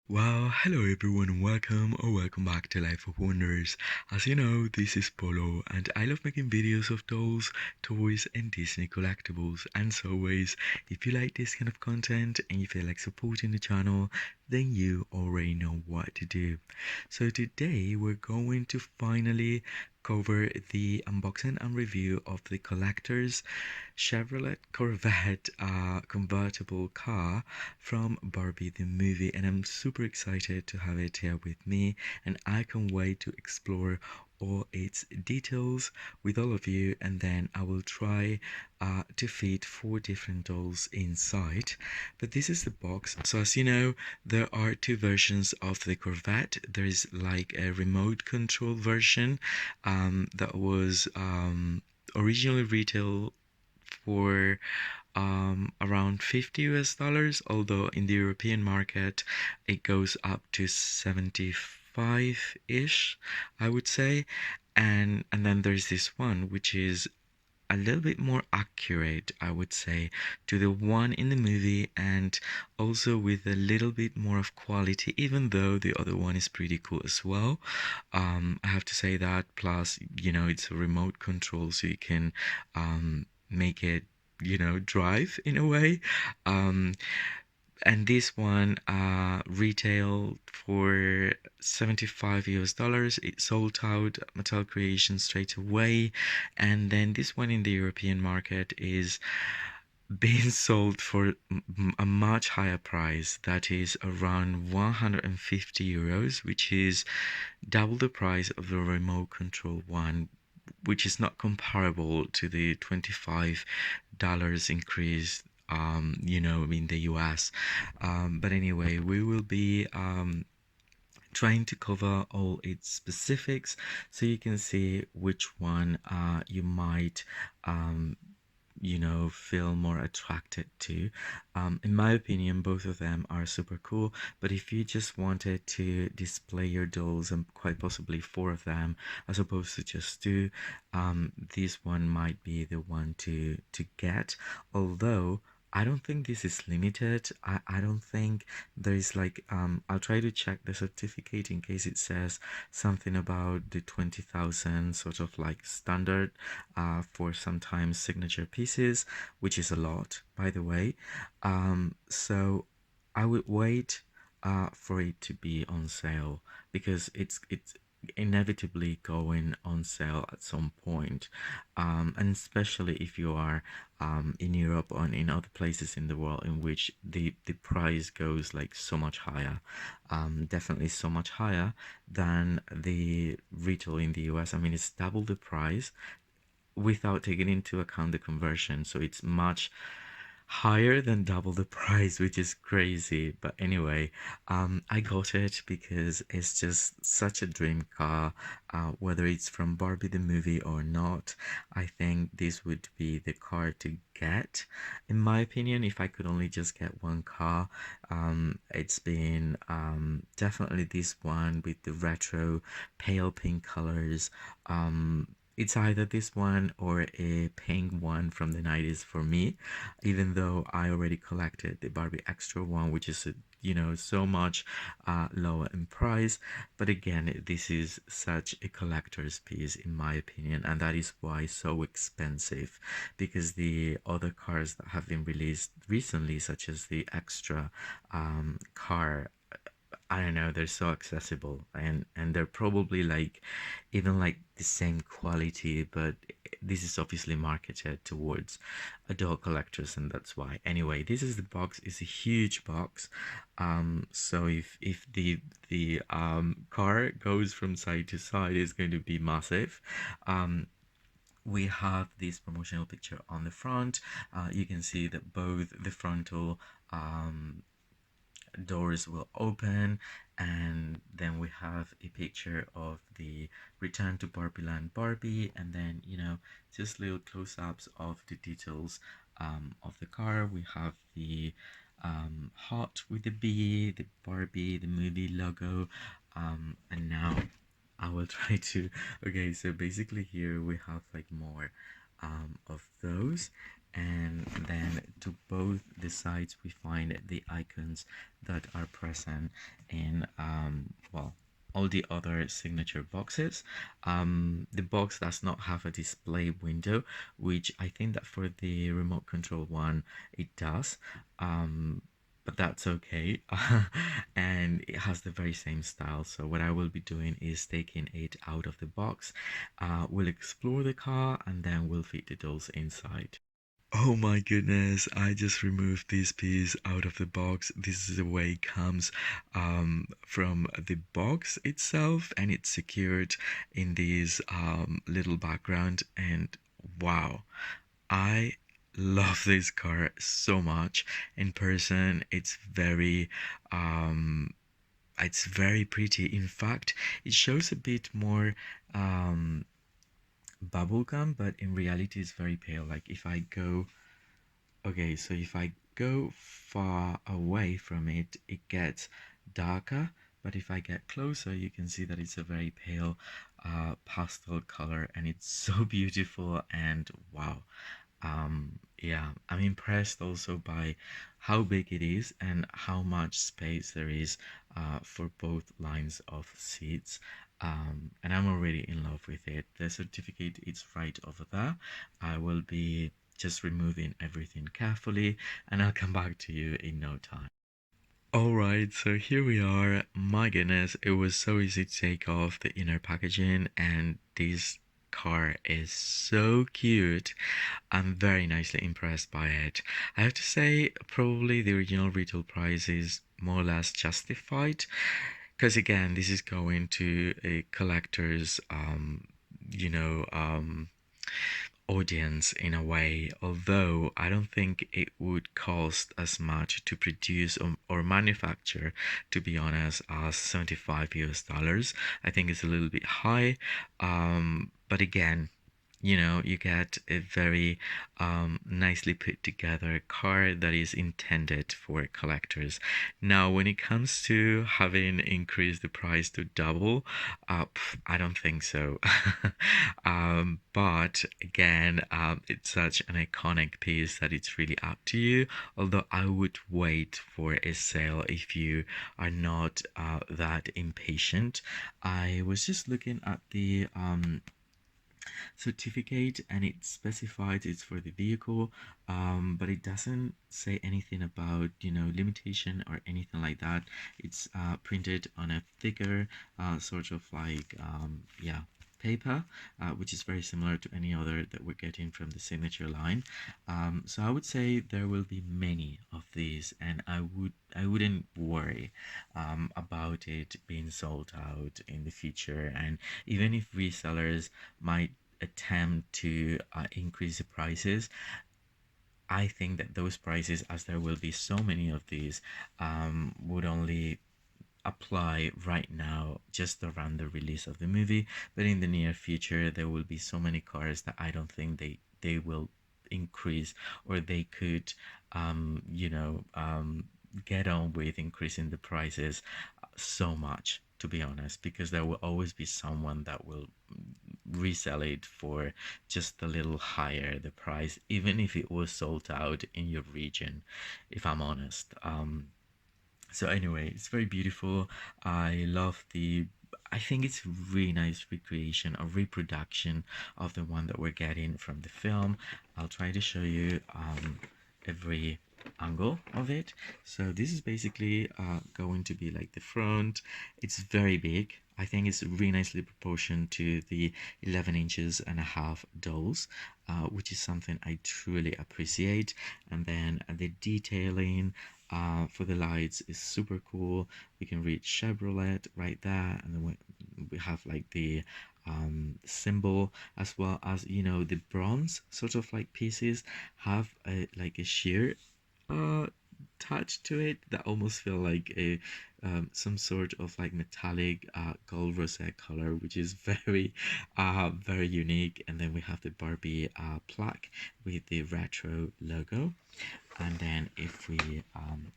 Well, hello everyone and welcome back to Life of Wonders. As you know, this is Polo and I love making videos of dolls, toys and Disney collectibles. And as always, if you like this kind of content and you feel like supporting the channel, then you already know what to do. So today we're going to finally cover the unboxing and review of the collector's Chevrolet Corvette convertible car from Barbie the movie, and I'm super excited to have it here with me, and I can't wait to explore all its details with all of you. And then I will try to fit 4 different dolls inside. But this is the box. So as you know, there are 2 versions of the Corvette. There is like a remote control version that was originally retail for around 50 US dollars, although in the European market it goes up to 75-ish, I would say. And then there's this one which is a little bit more accurate, I would say, to the one in the movie, and also with a little bit more of quality, even though the other one is pretty cool as well. I have to say that. Plus, it's a remote control, so you can make it drive in a way. um and this one retailed for 75 US dollars. It sold out Mattel Creations straight away. And then this one in the European market is being sold for a much higher price, that is around 150 euros, which is double the price of the remote control one, which is not comparable to the $25 increase in the US. But anyway, we will be trying to cover all its specifics so you can see which one you might feel more attracted to. In my opinion, both of them are super cool, but if you just wanted to display your dolls, and quite possibly 4 of them as opposed to just 2, this one might be the one to get. Although I don't think this is limited. I don't think there is like I'll try to check the certificate in case it says something about the 20,000 sort of like standard for sometimes signature pieces, which is a lot, by the way. So I would wait for it to be on sale, because it's inevitably going on sale at some point. And especially if you are in Europe or in other places in the world in which the price goes like so much higher, definitely so much higher than the retail in the US. I mean, it's double the price without taking into account the conversion, so it's much higher than double the price, which is crazy. But anyway, I got it because it's just such a dream car. Whether it's from Barbie the movie or not, I think this would be the car to get, in my opinion. If I could only just get one car, it's been definitely this one with the retro pale pink colors. It's either this one or a pink one from the 90s for me, even though I already collected the Barbie Extra one, which is so much lower in price. But again, this is such a collector's piece in my opinion, and that is why it's so expensive, because the other cars that have been released recently, such as the Extra car, I don't know, they're so accessible, and they're probably like even like the same quality, but this is obviously marketed towards adult collectors, and that's why. Anyway, this is the box. It's a huge box. So if the car goes from side to side, it's going to be massive. We have this promotional picture on the front. You can see that both the frontal doors will open, and then we have a picture of the Return to Barbie Land Barbie, and then just little close-ups of the details of the car. We have the heart with the bee, the Barbie the movie logo, and now I will try to. Okay, so basically here we have like more of those. and then to both the sides we find the icons that are present in well, all the other signature boxes. The box does not have a display window, which I think that for the remote control one it does. But that's okay. And it has the very same style. So what I will be doing is taking it out of the box. We'll explore the car and then we'll fit the dolls inside. Oh my goodness, I just removed this piece out of the box. This is the way it comes from the box itself, and it's secured in this little background. And wow, I love this car so much. In person, it's very pretty. In fact, it shows a bit more um, bubblegum, but in reality, it's very pale. Like if I go Okay, so if I go far away from it, it gets darker, but if I get closer, you can see that it's a very pale pastel color, and it's so beautiful. And wow, yeah, I'm impressed also by how big it is and how much space there is for both lines of seats. And I'm already in love with it. The certificate is right over there. I will be just removing everything carefully, and I'll come back to you in no time. Alright, so here we are. My goodness, it was so easy to take off the inner packaging, and this car is so cute. I'm very nicely impressed by it. I have to say, probably the original retail price is more or less justified, because again, this is going to a collector's, you know, audience in a way, although I don't think it would cost as much to produce or manufacture, to be honest, as 75 US dollars. I think it's a little bit high, but again, you get a very nicely put together car that is intended for collectors. Now, when it comes to having increased the price to double, I don't think so. But again, it's such an iconic piece that it's really up to you. Although I would wait for a sale if you are not that impatient. I was just looking at the certificate, and it specifies it's for the vehicle, but it doesn't say anything about limitation or anything like that. It's printed on a thicker sort of like yeah, paper, which is very similar to any other that we're getting from the signature line. So I would say there will be many of these, and I wouldn't worry about it being sold out in the future. And even if resellers might attempt to increase the prices, I think that those prices, as there will be so many of these, would only apply right now just around the release of the movie. But in the near future, there will be so many cars that I don't think they will increase, or they could get on with increasing the prices so much, to be honest, because there will always be someone that will resell it for just a little higher the price, even if it was sold out in your region, if I'm honest. So anyway, it's very beautiful. I think it's really nice recreation or reproduction of the one that we're getting from the film. I'll try to show you every angle of it. So this is basically going to be like the front. It's very big. I think it's really nicely proportioned to the 11 inches and a half dolls, which is something I truly appreciate. And then the detailing for the lights is super cool. We can read Chevrolet right there, and then we have like the symbol, as well as the bronze sort of like pieces have like a sheer uh touch to it that almost feel like a some sort of like metallic gold rosette color, which is very unique. And then we have the Barbie plaque with the retro logo. And then if we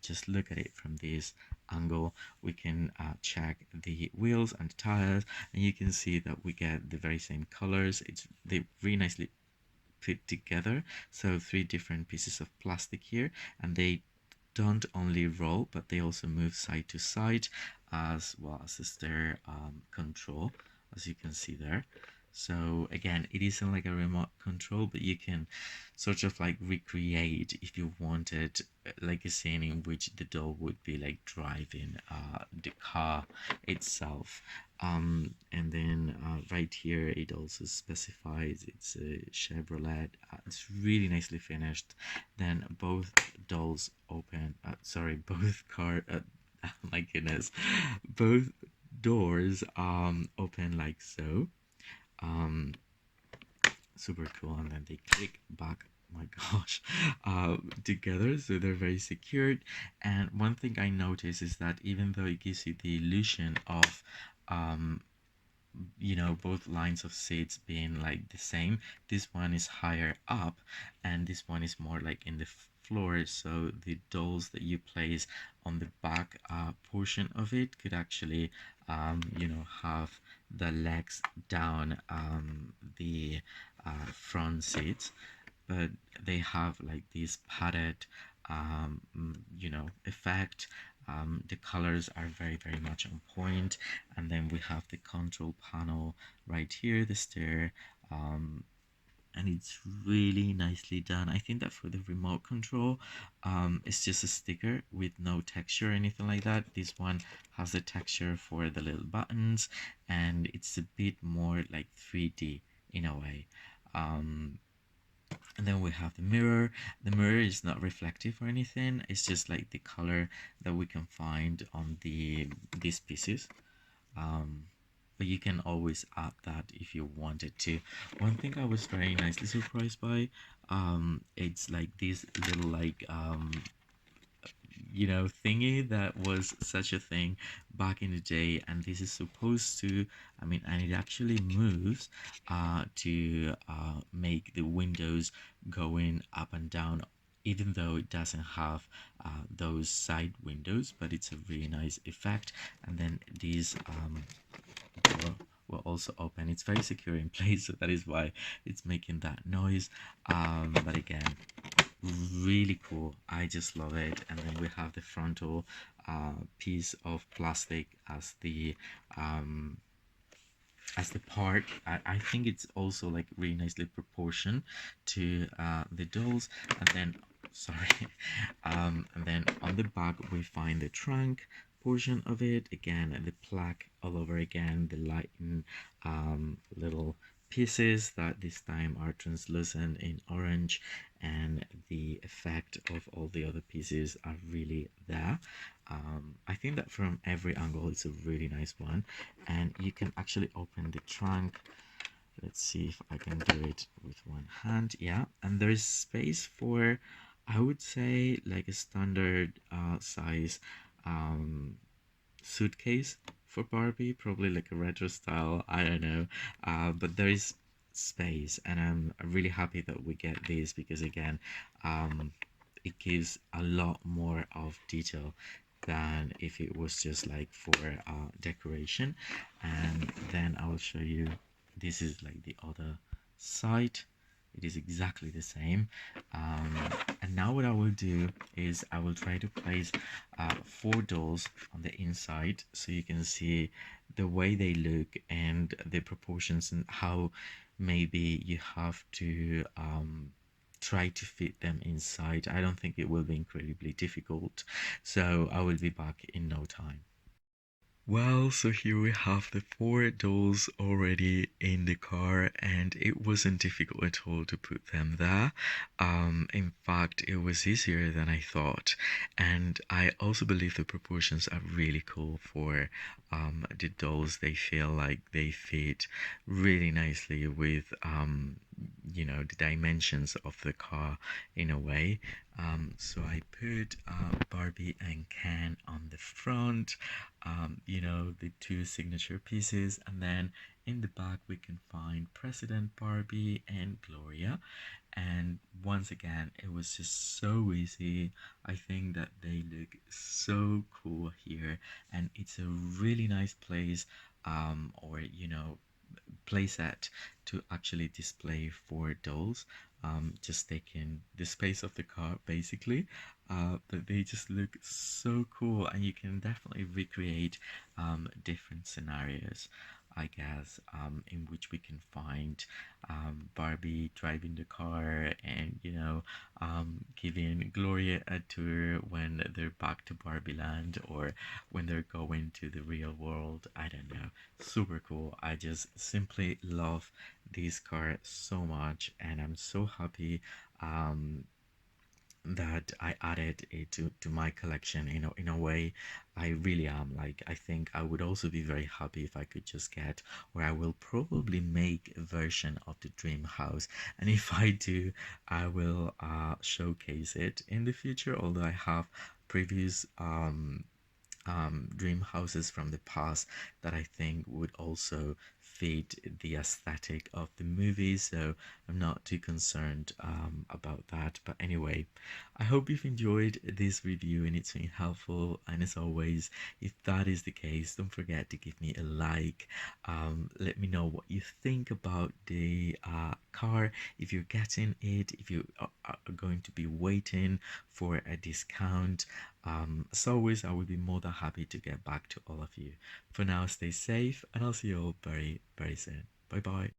just look at it from this angle, we can check the wheels and the tires, and you can see that we get the very same colors. They really nicely put together. So three different pieces of plastic here, and they don't only roll, but they also move side to side, as well as the stair control, as you can see there. So again, it isn't like a remote control, but you can sort of like recreate, if you wanted, like a scene in which the doll would be like driving the car itself. And then right here it also specifies it's a Chevrolet. It's really nicely finished. Then both dolls open, sorry, both car my goodness, both doors open like so. um Super cool. And then they click back, my gosh, together, so they're very secured. And one thing I noticed is that even though it gives you the illusion of um both lines of seats being like the same, this one is higher up and this one is more like in the floor, so the dolls that you place on the back portion of it could actually have the legs down the front seats, but they have like this padded effect. The colors are very very much on point. And then we have the control panel right here, the stair, and it's really nicely done. I think that for the remote control, it's just a sticker with no texture or anything like that. This one has the texture for the little buttons, and it's a bit more like 3D in a way. And then we have the mirror. The mirror is not reflective or anything, it's just like the color that we can find on these pieces. But you can always add that if you wanted to. One thing I was very nicely surprised by, it's like this little like thingy that was such a thing back in the day, and this is supposed to, I mean, and it actually moves to make the windows going up and down, even though it doesn't have those side windows, but it's a really nice effect. And then these will also open. It's very secure in place, so that is why it's making that noise. But again, really cool. I just love it. And then we have the frontal piece of plastic as the part. I think it's also like really nicely proportioned to the dolls. And then sorry, and then on the back we find the trunk portion of it again, and the plaque all over again, the lighten little pieces that this time are translucent in orange, and the effect of all the other pieces are really there. I think that from every angle it's a really nice one. And you can actually open the trunk. Let's see if I can do it with one hand. Yeah, and there's space for, I would say, like a standard size suitcase for Barbie, probably like a retro style, I don't know. But there is space, and I'm really happy that we get this, because again, it gives a lot more of detail than if it was just like for decoration. And then I will show you, this is like the other side. It is exactly the same. And now what I will do is I will try to place four dolls on the inside, so you can see the way they look and the proportions, and how maybe you have to try to fit them inside. I don't think it will be incredibly difficult, so I will be back in no time. Well, so here we have the four dolls already in the car, and it wasn't difficult at all to put them there. In fact, it was easier than I thought, and I also believe the proportions are really cool for the dolls. They feel like they fit really nicely with the dimensions of the car in a way. So I put Barbie and Ken on the front, the two signature pieces, and then in the back we can find President Barbie and Gloria. And once again, it was just so easy. I think that they look so cool here, and it's a really nice place, or playset to actually display for dolls, just taking the space of the car basically. But they just look so cool, and you can definitely recreate different scenarios, I guess, in which we can find Barbie driving the car, and giving Gloria a tour when they're back to Barbie Land, or when they're going to the real world. I don't know. Super cool. I just simply love this car so much, and I'm so happy um, that I added it to my collection. In a way, I really am. Like, I think I would also be very happy if I could just get, or I will probably make a version of the dream house. And if I do, I will showcase it in the future. Although I have previous dream houses from the past that I think would also fit the aesthetic of the movie, so I'm not too concerned about that. But anyway, I hope you've enjoyed this review and it's been helpful. And as always, if that is the case, don't forget to give me a like. Let me know what you think about the car, if you're getting it, if you are going to be waiting for a discount. As always, I will be more than happy to get back to all of you. For now, stay safe, and I'll see you all very, very soon. Bye bye.